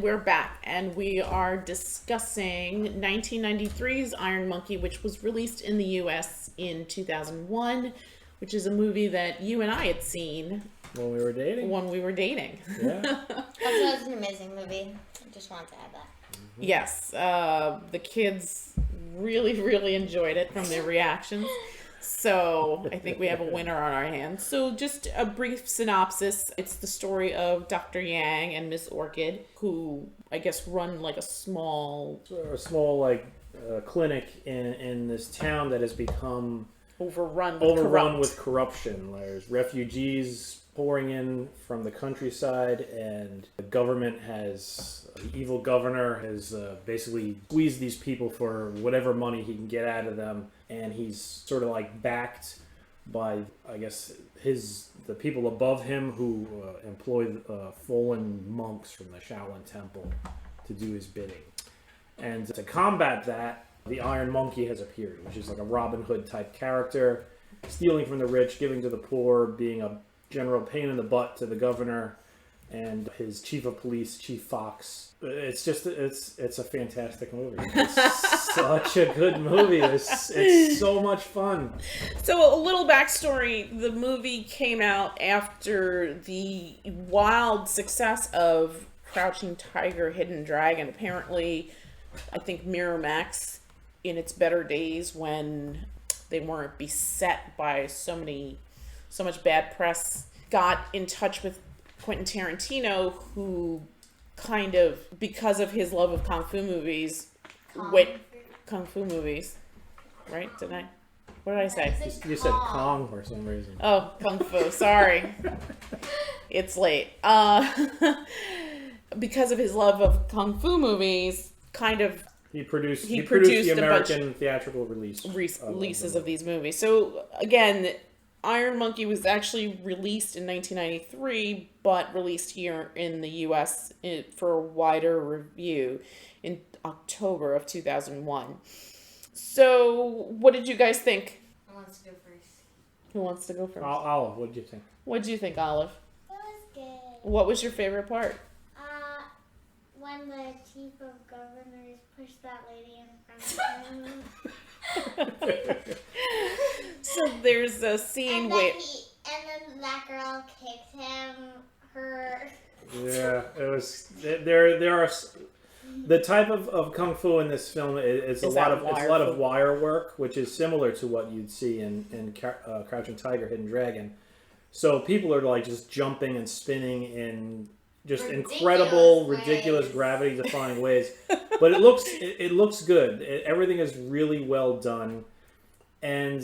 we're back, and we are discussing 1993's Iron Monkey, which was released in the US in 2001, which is a movie that you and I had seen when we were dating. Yeah. That's an amazing movie. I just wanted to add that. Mm-hmm. Yes, the kids really, really enjoyed it from their reactions. So I think we have a winner on our hands. So just a brief synopsis. It's the story of Dr. Yang and Miss Orchid, who I guess run like a small clinic in this town that has become overrun with corruption. There's refugees pouring in from the countryside, and the evil governor has basically squeezed these people for whatever money he can get out of them, and he's sort of like backed by, I guess, the people above him who employ fallen monks from the Shaolin Temple to do his bidding. And to combat that, the Iron Monkey has appeared, which is like a Robin Hood type character, stealing from the rich, giving to the poor, being a general pain in the butt to the governor and his chief of police, Chief Fox. It's a fantastic movie. It's such a good movie. It's so much fun. So a little backstory: the movie came out after the wild success of Crouching Tiger, Hidden Dragon. Apparently, I think Miramax, in its better days when they weren't beset by so much bad press, got in touch with Quentin Tarantino, who kind of, because of his love of kung fu movies, right? What did I say? You said Kong for some reason. Oh, kung fu. Sorry. It's late. Because of his love of kung fu movies, kind of He produced the American theatrical releases of these movies. So again, Iron Monkey was actually released in 1993, but released here in the US for a wider review in October of 2001. So, what did you guys think? Who wants to go first? Who wants to go first? Olive, what did you think? What did you think, Olive? It was good. What was your favorite part? When the chief of governors pushed that lady in front of him. So there's a scene where... And then that girl kicked him. Yeah, it was... There are... The type of kung fu in this film is a lot of wire work, which is similar to what you'd see in Crouching Tiger, Hidden Dragon. So people are like just jumping and spinning in just ridiculous gravity-defying ways. But it looks good. Everything is really well done, and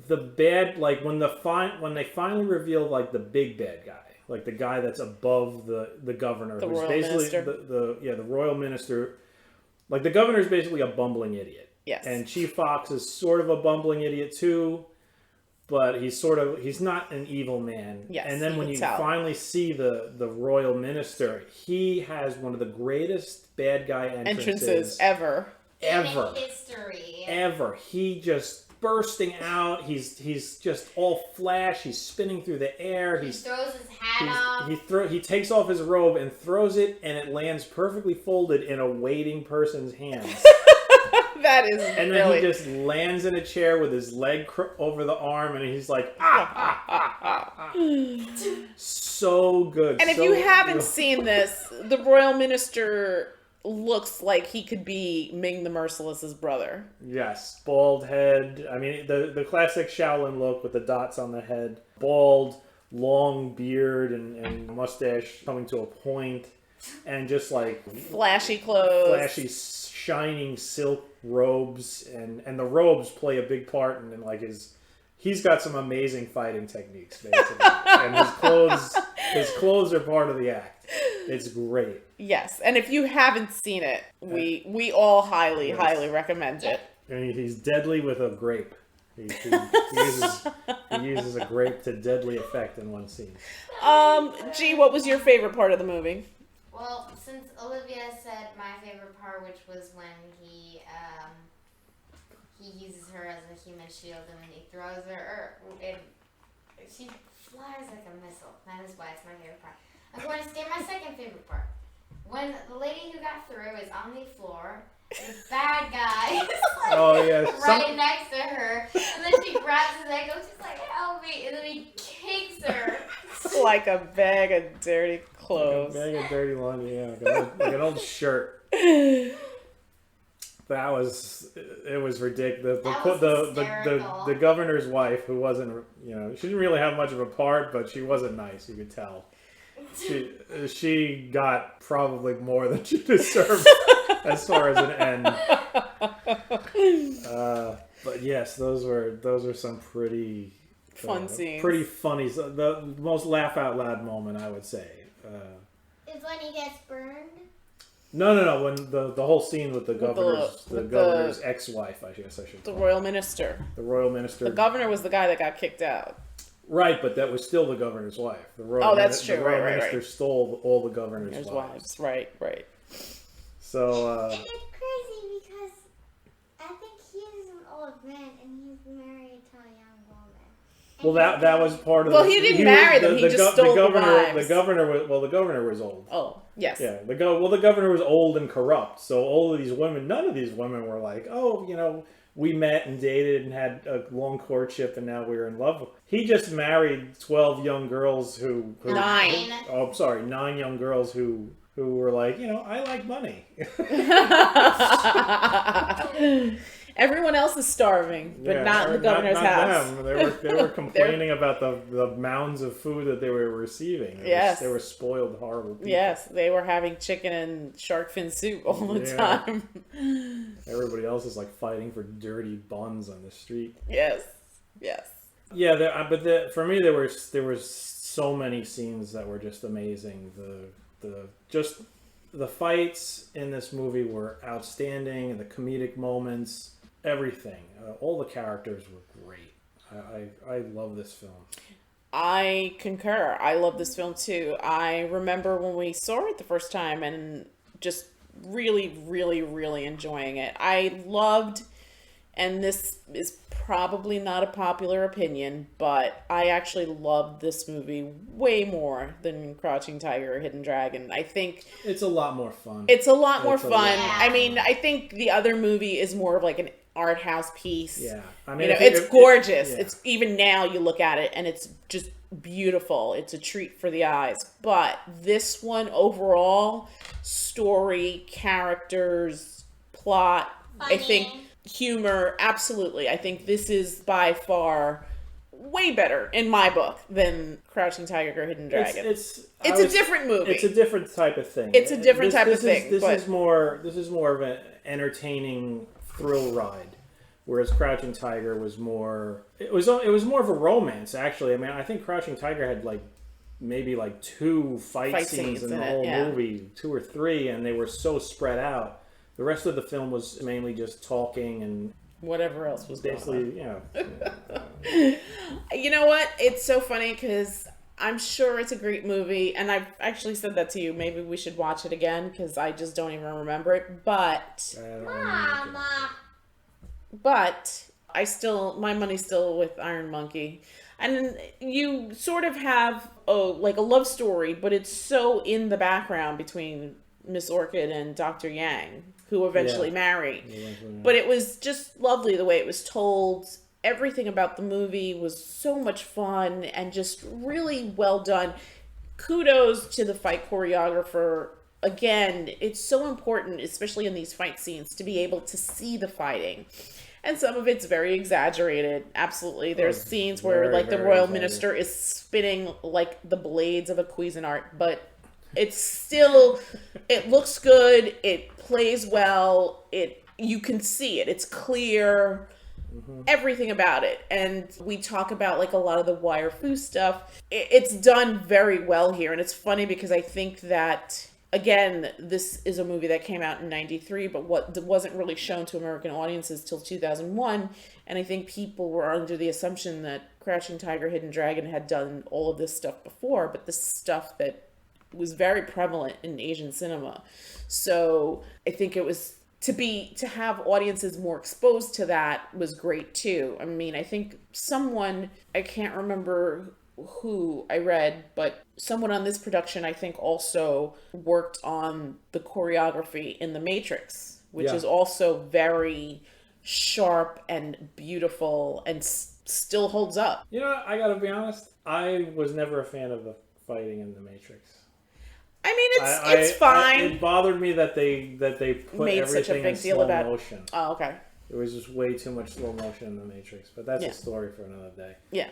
the bad, like when they finally reveal like the big bad guy, like the guy that's above the governor, the who's royal basically minister. the royal minister. Like the governor is basically a bumbling idiot. Yes. And Chief Fox is sort of a bumbling idiot too, but he's not an evil man. Yes. And then when you finally see the royal minister, he has one of the greatest bad guy entrances ever. In history. Ever. He just bursting out. He's just all flash. He's spinning through the air. He throws his hat off. He takes off his robe and throws it, and it lands perfectly folded in a waiting person's hands. That is and then he just lands in a chair with his leg over the arm, and he's like, so good. And if you haven't seen this, the royal minister looks like he could be Ming the Merciless's brother. Yes, bald head. I mean, the classic Shaolin look with the dots on the head. Bald, long beard and mustache coming to a point, and just like flashy clothes. Flashy, shining silk robes, and the robes play a big part in like he's got some amazing fighting techniques, basically. And his clothes are part of the act. It's great. Yes, and if you haven't seen it, we all highly recommend it. And he's deadly with a grape. He uses a grape to deadly effect in one scene. G, what was your favorite part of the movie? Well, since Olivia said my favorite part, which was when he uses her as a human shield and then he throws her, she flies like a missile. That is why it's my favorite part. I'm going to say my second favorite part. when the lady who got through is on the floor, the bad guy is like Oh yeah, right next to her, and then she grabs his ankle, she's like, help me, and then he kicks her. Like a bag of dirty clothes. Bag of dirty laundry, yeah, like an old shirt. That was, it was ridiculous. That was hysterical. The governor's wife, who wasn't, she didn't really have much of a part, but she wasn't nice. You could tell. She got probably more than she deserved as far as an end. But yes, those were some pretty Fun scenes. Pretty funny. The most laugh out loud moment, I would say. Is when he gets burned. No. When the whole scene with the governor's ex-wife, I guess I should. The royal minister. The royal minister. The governor was the guy that got kicked out. Right, but that was still the governor's wife. The royal that's true. The royal Right. minister stole all the governor's wives. Right. So. And it's crazy because I think he's an old man and he's married to a young woman. Well, that was part of. Well, he didn't marry them. He just stole the wives. The governor was old. Oh, yes. Yeah. The governor was old and corrupt. So all of these women, none of these women were like, oh, we met and dated and had a long courtship and now we're in love. He just married 12 young girls who 9. 9 young girls who were like, I like money. Everyone else is starving, but not in the governor's house. Them. They were complaining about the mounds of food that they were receiving. They were spoiled, horrible people. Yes, they were having chicken and shark fin soup all the time. Everybody else is like fighting for dirty buns on the street. Yes. Yeah, but for me there was so many scenes that were just amazing. The fights in this movie were outstanding. The comedic moments, everything. All the characters were great. I love this film. I concur. I love this film too. I remember when we saw it the first time and just really, really, really enjoying it. I loved, and this is probably not a popular opinion, but I actually loved this movie way more than Crouching Tiger, Hidden Dragon. I think it's a lot more fun. I mean, I think the other movie is more of like an art house piece. Yeah. I mean, it's gorgeous. It's even now you look at it and it's just beautiful. It's a treat for the eyes. But this one overall, story, characters, plot, Funny. I think humor, absolutely. I think this is by far way better in my book than Crouching Tiger, Hidden Dragon. It's a different movie. It's a different type of thing. It's a different type of thing. This is more of an entertaining thrill ride, whereas Crouching Tiger was more. It was more of a romance, actually. I mean, I think Crouching Tiger had maybe 2 fight scenes in the whole movie, 2 or 3, and they were so spread out. The rest of the film was mainly just talking and whatever else was basically, You know what? It's so funny because I'm sure it's a great movie, and I've actually said that to you. Maybe we should watch it again because I just don't even remember it. But my money's still with Iron Monkey. And you sort of have a love story, but it's so in the background between Miss Orchid and Dr. Yang, who eventually marry. But it was just lovely the way it was told. Everything about the movie was so much fun and just really well done. Kudos to the fight choreographer. Again, it's so important, especially in these fight scenes, to be able to see the fighting. And some of it's very exaggerated. Absolutely. There's scenes where the royal minister is spinning like the blades of a Cuisinart, but it's still, it looks good. It plays well. You can see it. It's clear. Everything about it. And we talk about a lot of the wire fu stuff. It's done very well here. And it's funny because I think that, again, this is a movie that came out in 93, but wasn't really shown to American audiences till 2001. And I think people were under the assumption that Crouching Tiger, Hidden Dragon had done all of this stuff before, but this stuff that was very prevalent in Asian cinema. So I think it was to have audiences more exposed to that was great too. I mean, I think I can't remember who I read, but someone on this production I think also worked on the choreography in The Matrix, which Yeah. is also very sharp and beautiful and still holds up. You know, I gotta be honest. I was never a fan of the fighting in The Matrix. I mean, it's fine. It bothered me that they put Made everything such a big in deal slow about- motion. Oh, okay. There was just way too much slow motion in The Matrix, but that's Yeah. a story for another day. Yeah.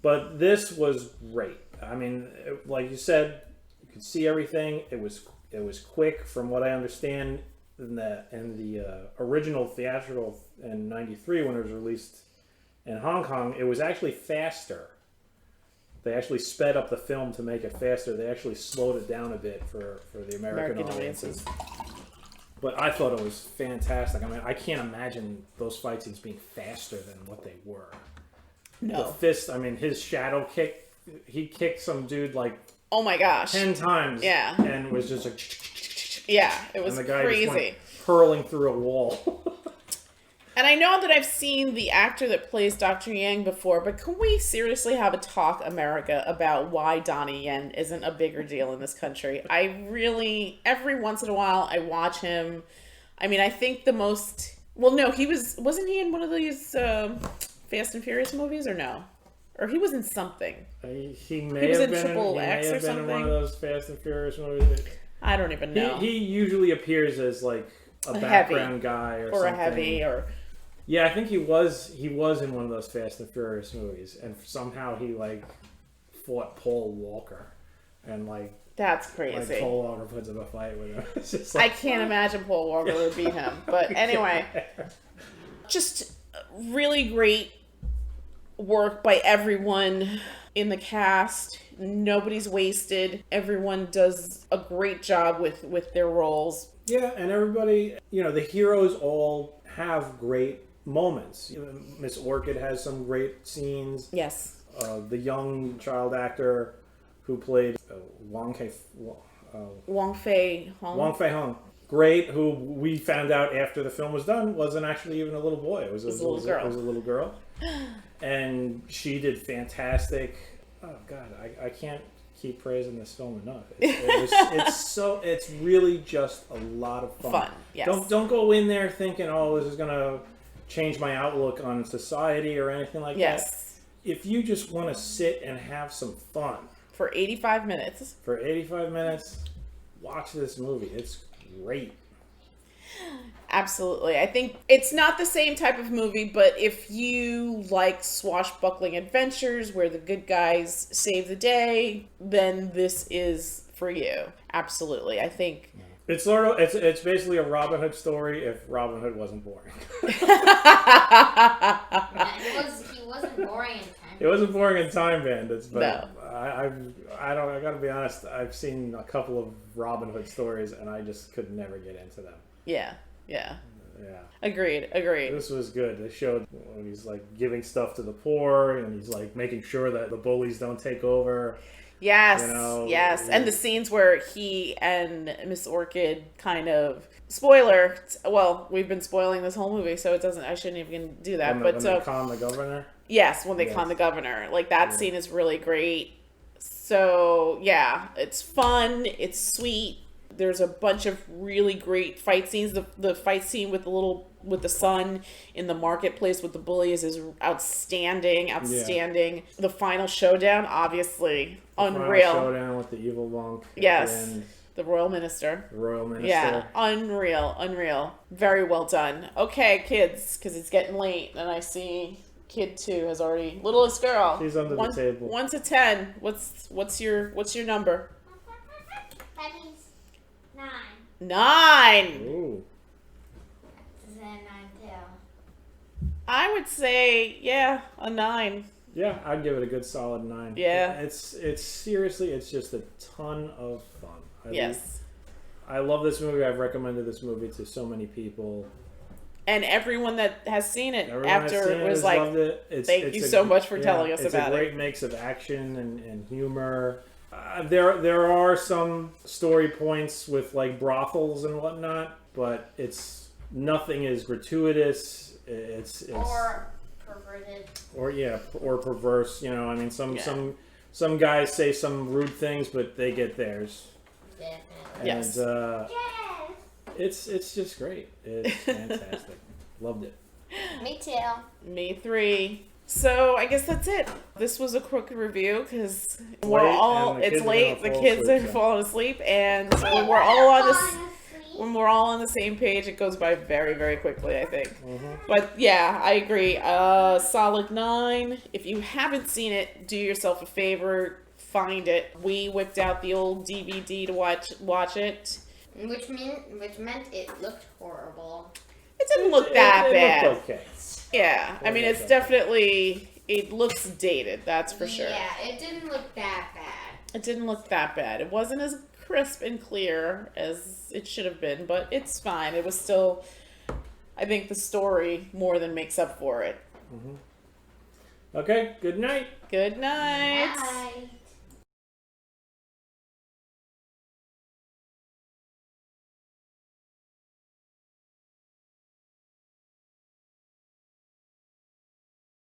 But this was great. I mean, like you said, you could see everything. It was quick, from what I understand. In the original theatrical in '93, when it was released in Hong Kong, it was actually faster. They actually sped up the film to make it faster. They actually slowed it down a bit for the American audiences. But I thought it was fantastic. I mean, I can't imagine those fight scenes being faster than what they were. The No. fist, I mean, his shadow kick, he kicked some dude like Oh my gosh. 10 times. Yeah. And was just like, Yeah, it was and the guy crazy. just went hurling through a wall. And I know that I've seen the actor that plays Dr. Yang before, but can we seriously have a talk, America, about why Donnie Yen isn't a bigger deal in this country? I really, every once in a while, I watch him. I mean, I think the most, well, no, wasn't he in one of these Fast and Furious movies, or no? Or he was in something. He may was have in been Triple he may X or have been in one something. of those Fast and Furious movies. I don't even know. He usually appears as like a heavy. background guy or Or something. a heavy, or... Yeah, I think he was in one of those Fast and Furious movies, and somehow he like fought Paul Walker, and like That's crazy. Paul Walker puts up a fight with him. It's just I like, can't imagine Paul Walker would beat him. But anyway, just really great work by everyone in the cast. Nobody's wasted. Everyone does a great job with their roles. yeah, and everybody, the heroes all have great moments. Miss Orchid has some great scenes. Yes. The young child actor who played Wong Fei Hung, great. Who we found out after the film was done wasn't actually even a little boy. It was a little girl. It was a little girl, and she did fantastic. Oh God, I can't keep praising this film enough. It's really just a lot of fun. Yes. Don't go in there thinking, oh, this is gonna change my outlook on society or anything like that. Yes. If you just want to sit and have some fun For 85 minutes. for 85 minutes, watch this movie. It's great. Absolutely. I think it's not the same type of movie, but if you like swashbuckling adventures where the good guys save the day, then this is for you. Absolutely. I think It's sort of it's basically a Robin Hood story if Robin Hood wasn't boring. He wasn't boring in time. It wasn't boring in Time Bandits, but No. I gotta be honest. I've seen a couple of Robin Hood stories, and I just could never get into them. Yeah. Yeah, Agreed. this was good. They showed when he's like giving stuff to the poor, and he's like making sure that the bullies don't take over. Yes. You yes. know, And the scenes where he and Miss Orchid kind of spoiler. Well, we've been spoiling this whole movie, so I shouldn't even do that. When But they con the governor. yes, when they Yes. con the governor. Like that scene is really great. So yeah, it's fun, it's sweet. There's a bunch of really great fight scenes. The fight scene with the son in the marketplace with the bullies is outstanding. The final showdown, obviously, unreal. Final showdown with the evil monk. at Yes. the end, The royal minister. the royal minister. Yeah, unreal. Very well done. Okay, kids, because it's getting late, and I see kid 2 has already littlest girl. She's under the table. 1 to 10. What's your number? That means 9. 9. Ooh. Is that 9 too? I would say, yeah, a 9. Yeah, I'd give it a good solid 9. Yeah. It's seriously, it's just a ton of fun. Yes. I love this movie. I've recommended this movie to so many people. And everyone that has seen it Everyone after that's seen it was has like, loved it. thank you so much for telling us about It's a great mix of action and humor. There are some story points with like brothels and whatnot, but nothing is gratuitous. It's Or perverted. or perverse. I mean, some some guys say some rude things, but they get theirs. Definitely. And Yes. Yes. it's just great. It's fantastic. Loved it. Me too. Me 3. So I guess that's it. This was a quick review because we're Late, all. and the It's kids are late. gonna The fall kids asleep, are so. falling asleep, and when we're all on this. Falling asleep. When we're all on the same page, it goes by very, very quickly, I think. Mm-hmm. But yeah, I agree. Solid 9. If you haven't seen it, do yourself a favor, find it. We whipped out the old DVD to watch it. Which meant it looked horrible. It didn't look that it bad. Looked okay. Yeah, I mean, it's Okay. definitely, it looks dated, that's for sure. Yeah, it didn't look that bad. It didn't look that bad. It wasn't as crisp and clear as it should have been, but it's fine. It was still, I think the story more than makes up for it. Okay. Good night. Good night. Bye.